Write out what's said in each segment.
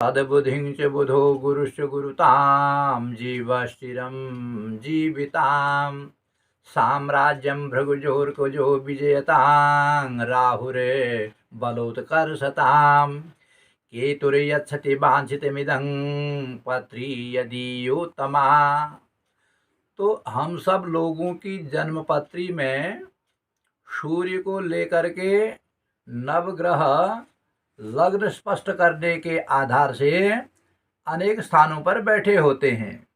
तद्बुद्धिं च बुधो गुरुश्च गुरुतां जीवश्चिरं जीवितां साम्राज्यं भृगुजोर्कुजो विजयतां राहुरे बलोत्कर्षतां केतुर्यच्छति वाञ्छितमिदं पत्री यदीयोत्तमा। तो हम सब लोगों की जन्मपत्री में सूर्य को लेकर के नवग्रह लग्न स्पष्ट करने के आधार से अनेक स्थानों पर बैठे होते हैं,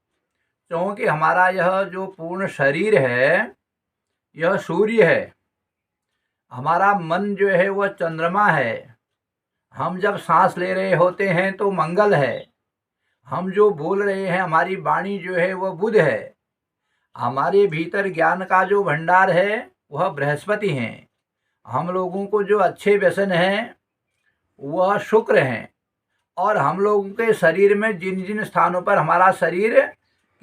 क्योंकि हमारा यह जो पूर्ण शरीर है यह सूर्य है, हमारा मन जो है वह चंद्रमा है, हम जब सांस ले रहे होते हैं तो मंगल है, हम जो बोल रहे हैं हमारी वाणी जो है वह बुध है, हमारे भीतर ज्ञान का जो भंडार है वह बृहस्पति हैं, हम लोगों को जो अच्छे व्यसन हैं वह शुक्र हैं, और हम लोगों के शरीर में जिन जिन स्थानों पर हमारा शरीर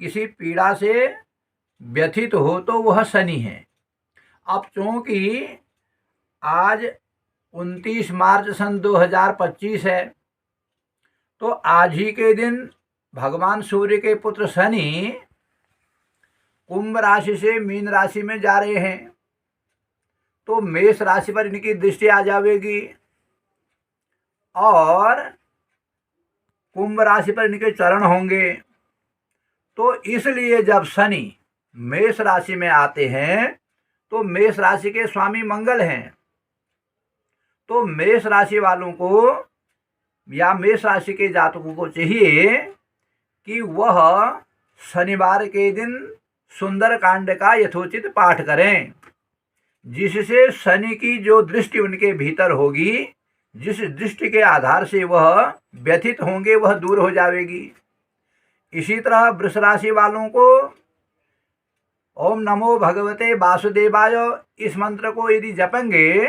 किसी पीड़ा से व्यथित हो तो वह शनि है। अब चूँकि आज 29 मार्च सन 2025 है, तो आज ही के दिन भगवान सूर्य के पुत्र शनि कुंभ राशि से मीन राशि में जा रहे हैं, तो मेष राशि पर इनकी दृष्टि आ जाएगी और कुंभ राशि पर इनके चरण होंगे। तो इसलिए जब शनि मेष राशि में आते हैं तो मेष राशि के स्वामी मंगल हैं, तो मेष राशि वालों को या मेष राशि के जातकों को चाहिए कि वह शनिवार के दिन सुंदर कांड का यथोचित पाठ करें, जिससे शनि की जो दृष्टि उनके भीतर होगी, जिस दृष्टि के आधार से वह व्यथित होंगे वह दूर हो जाएगी। इसी तरह वृष राशि वालों को ओम नमो भगवते वासुदेवाय इस मंत्र को यदि जपेंगे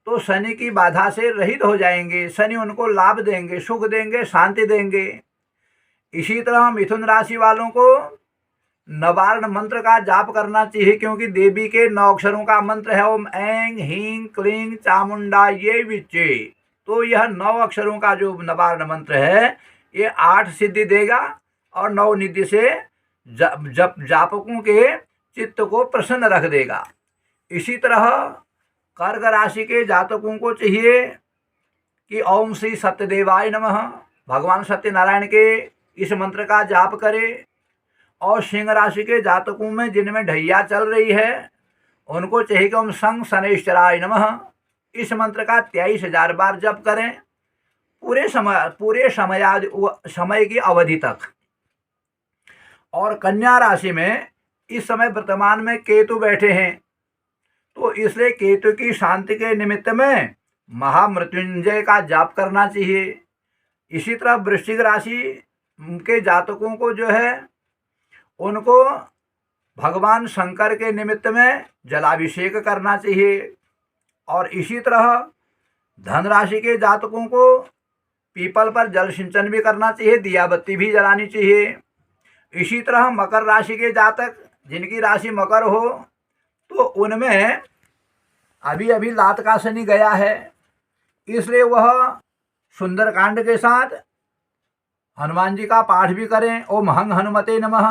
तो शनि की बाधा से रहित हो जाएंगे, शनि उनको लाभ देंगे, सुख देंगे, शांति देंगे। इसी तरह मिथुन राशि वालों को नवारण मंत्र का जाप करना चाहिए, क्योंकि देवी के 9 अक्षरों का मंत्र है ओम ऐं ह्रीं क्लीं चामुंडा ये विच्चे। तो यह 9 अक्षरों का जो नवारण मंत्र है ये 8 सिद्धि देगा और 9 निधि से जापकों के चित्त को प्रसन्न रख देगा। इसी तरह कर्क राशि के जातकों को चाहिए कि ओम श्री सत्यदेवाय नमः भगवान सत्यनारायण के इस मंत्र का जाप करें, और सिंह राशि के जातकों में जिनमें ढैया चल रही है उनको चाहिए कि ओम संग शनैश्चराय नमः इस मंत्र का 23,000 बार जप करें पूरे समय की अवधि तक। और कन्या राशि में इस समय वर्तमान में केतु बैठे हैं, तो इसलिए केतु की शांति के निमित्त में महामृत्युंजय का जाप करना चाहिए। इसी तरह वृश्चिक राशि के जातकों को जो है उनको भगवान शंकर के निमित्त में जलाभिषेक करना चाहिए। और इसी तरह धन राशि के जातकों को पीपल पर जल सिंचन भी करना चाहिए, दिया बत्ती भी जलानी चाहिए। इसी तरह मकर राशि के जातक जिनकी राशि मकर हो तो उनमें अभी अभी लात का शनि गया है, इसलिए वह सुंदरकांड के साथ हनुमान जी का पाठ भी करें ओम हंग हनुमते नमः।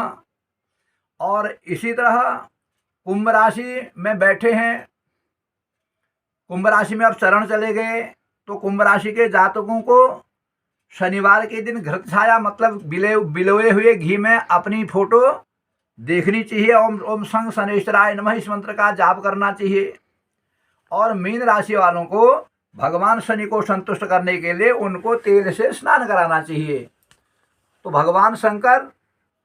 और इसी तरह कुंभ राशि में बैठे हैं, कुंभ राशि में अब चरण चले गए, तो कुंभ राशि के जातकों को शनिवार के दिन घृत छाया मतलब बिलोए हुए घी में अपनी फोटो देखनी चाहिए, ओम ओम संग शनैश्चराय नमः इस मंत्र का जाप करना चाहिए। और मीन राशि वालों को भगवान शनि को संतुष्ट करने के लिए उनको तेल से स्नान कराना चाहिए। तो भगवान शंकर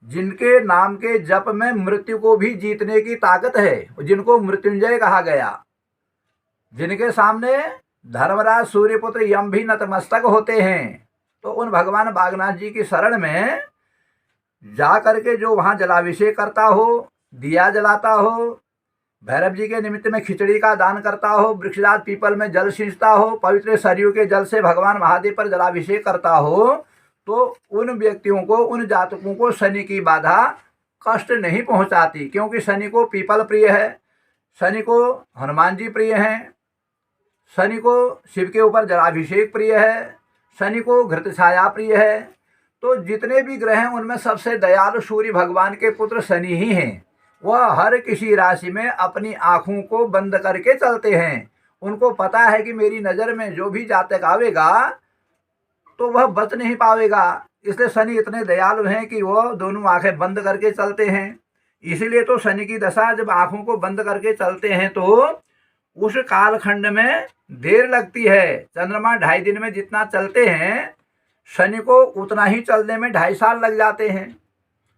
जिनके नाम के जप में मृत्यु को भी जीतने की ताकत है, जिनको मृत्युंजय कहा गया, जिनके सामने धर्मराज सूर्यपुत्र यम भी नतमस्तक होते हैं, तो उन भगवान बागनाथ जी की शरण में जा करके जो वहाँ जलाभिषेक करता हो, दिया जलाता हो, भैरव जी के निमित्त में खिचड़ी का दान करता हो, वृक्षराज पीपल में जल सींचता हो, पवित्र सरयू के जल से भगवान महादेव पर जलाभिषेक करता हो, तो उन व्यक्तियों को, उन जातकों को शनि की बाधा कष्ट नहीं पहुंचाती, क्योंकि शनि को पीपल प्रिय है, शनि को हनुमान जी प्रिय हैं, शनि को शिव के ऊपर जलाभिषेक प्रिय है, शनि को घृत छाया प्रिय है। तो जितने भी ग्रह हैं उनमें सबसे दयालु सूर्य भगवान के पुत्र शनि ही हैं। वह हर किसी राशि में अपनी आँखों को बंद करके चलते हैं। उनको पता है कि मेरी नज़र में जो भी जातक आवेगा तो वह बच नहीं पावेगा। इसलिए शनि इतने दयालु हैं कि वह दोनों आंखें बंद करके चलते हैं। इसीलिए तो शनि की दशा जब आंखों को बंद करके चलते हैं तो उस कालखंड में देर लगती है। चंद्रमा 2.5 दिन में जितना चलते हैं, शनि को उतना ही चलने में 2.5 साल लग जाते हैं।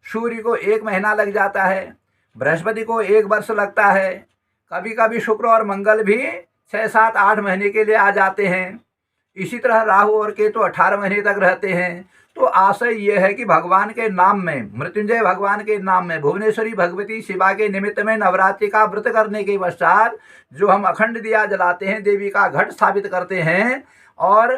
सूर्य को 1 महीना लग जाता है, बृहस्पति को 1 वर्ष लगता है, कभी कभी शुक्र और मंगल भी 6, 7, 8 महीने के लिए आ जाते हैं। इसी तरह राहु और केतु 18 महीने तक रहते हैं। तो आशय यह है कि भगवान के नाम में, मृत्युंजय भगवान के नाम में, भुवनेश्वरी भगवती शिवा के निमित्त में नवरात्रि का व्रत करने के पश्चात जो हम अखंड दिया जलाते हैं, देवी का घट स्थापित करते हैं और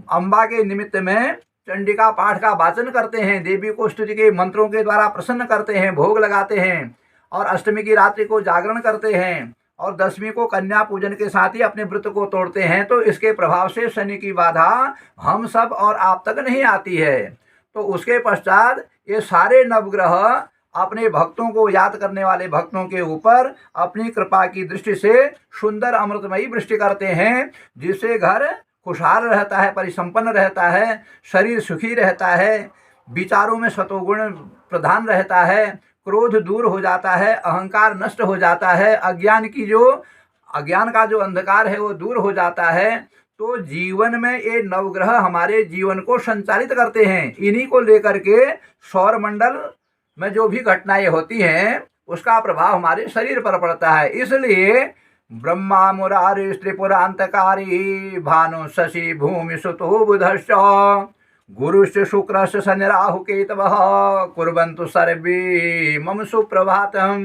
अम्बा के निमित्त में चंडिका पाठ का वाचन करते हैं, देवी को स्तुति के मंत्रों के द्वारा प्रसन्न करते हैं, भोग लगाते हैं और अष्टमी की रात्रि को जागरण करते हैं और 10वीं को कन्या पूजन के साथ ही अपने व्रत को तोड़ते हैं। तो इसके प्रभाव से शनि की बाधा हम सब और आप तक नहीं आती है। तो उसके पश्चात ये सारे नवग्रह अपने भक्तों को याद करने वाले भक्तों के ऊपर अपनी कृपा की दृष्टि से सुंदर अमृतमयी वृष्टि करते हैं, जिससे घर खुशहाल रहता है, परिसंपन्न रहता है, शरीर सुखी रहता है, विचारों में सतोगुण प्रधान रहता है, क्रोध दूर हो जाता है, अहंकार नष्ट हो जाता है, अज्ञान का जो अंधकार है वो दूर हो जाता है। तो जीवन में ये नवग्रह हमारे जीवन को संचालित करते हैं। इन्हीं को लेकर के सौर मंडल में जो भी घटनाएं होती हैं उसका प्रभाव हमारे शरीर पर पड़ता है। इसलिए ब्रह्मा मुरारी त्रिपुरांतकारी भानु शशि भूमि सुतो बुधश्च गुरुश्च शुक्रश्च शनि राहु केतवः कुर्वन्तु सर्वे मम सुप्रभातम।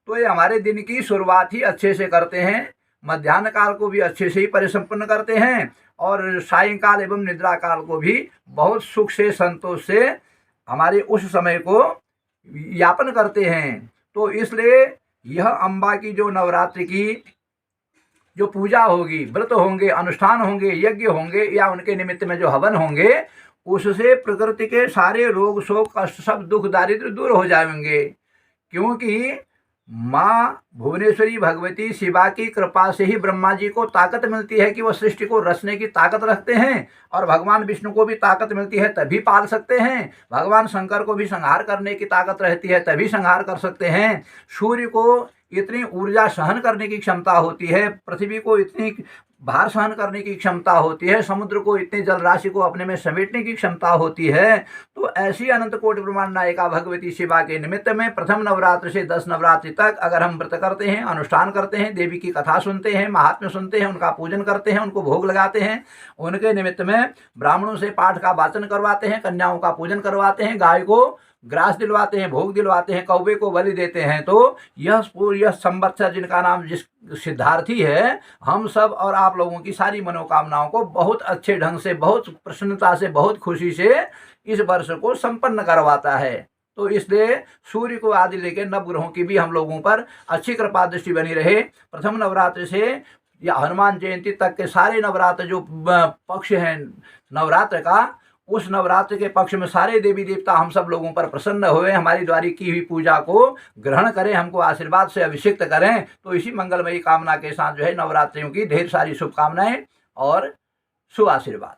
तो ये हमारे दिन की शुरुआत ही अच्छे से करते हैं, मध्याह्न काल को भी अच्छे से ही परिसंपन्न करते हैं और सायंकाल एवं निद्रा काल को भी बहुत सुख से संतोष से हमारे उस समय को यापन करते हैं। तो इसलिए यह अम्बा की जो नवरात्रि की जो पूजा होगी, व्रत होंगे, अनुष्ठान होंगे, यज्ञ होंगे या उनके निमित्त में जो हवन होंगे, उससे प्रकृति के सारे रोग शोक कष्ट सब दुख दारिद्र दूर हो जाएंगे। क्योंकि माँ भुवनेश्वरी भगवती शिवा की कृपा से ही ब्रह्मा जी को ताकत मिलती है कि वह सृष्टि को रचने की ताकत रखते हैं और भगवान विष्णु को भी ताकत मिलती है तभी पाल सकते हैं। भगवान शंकर को भी संहार करने की ताकत रहती है तभी संहार कर सकते हैं। सूर्य को इतनी ऊर्जा सहन करने की क्षमता होती है, पृथ्वी को इतनी भार सहन करने की क्षमता होती है, समुद्र को इतनी जल राशि को अपने में समेटने की क्षमता होती है। तो ऐसी अनंत कोटि ब्रह्मांड नायिका भगवती शिवा के निमित्त में प्रथम नवरात्र से 10 नवरात्रि तक अगर हम व्रत करते हैं, अनुष्ठान करते हैं, देवी की कथा सुनते हैं, महात्म्य सुनते हैं, उनका पूजन करते हैं, उनको भोग लगाते हैं, उनके निमित्त में ब्राह्मणों से पाठ का वाचन करवाते हैं, कन्याओं का पूजन करवाते हैं, गाय को ग्रास दिलवाते हैं, भोग दिलवाते हैं, कौवे को बलि देते हैं, तो यह संवत्सर जिनका नाम जिस सिद्धार्थी है, हम सब और आप लोगों की सारी मनोकामनाओं को बहुत अच्छे ढंग से, बहुत प्रसन्नता से, बहुत खुशी से इस वर्ष को संपन्न करवाता है। तो इसलिए सूर्य को आदि लेकर नवग्रहों की भी हम लोगों पर अच्छी कृपा दृष्टि बनी रहे। प्रथम नवरात्र से या हनुमान जयंती तक के सारे नवरात्र जो पक्ष हैं नवरात्र का, उस नवरात्र के पक्ष में सारे देवी देवता हम सब लोगों पर प्रसन्न हुए, हमारी द्वारी की हुई पूजा को ग्रहण करें, हमको आशीर्वाद से अभिषिक्त करें। तो इसी मंगलमयी कामना के साथ जो है नवरात्रियों की ढेर सारी शुभकामनाएं और शुभ आशीर्वाद।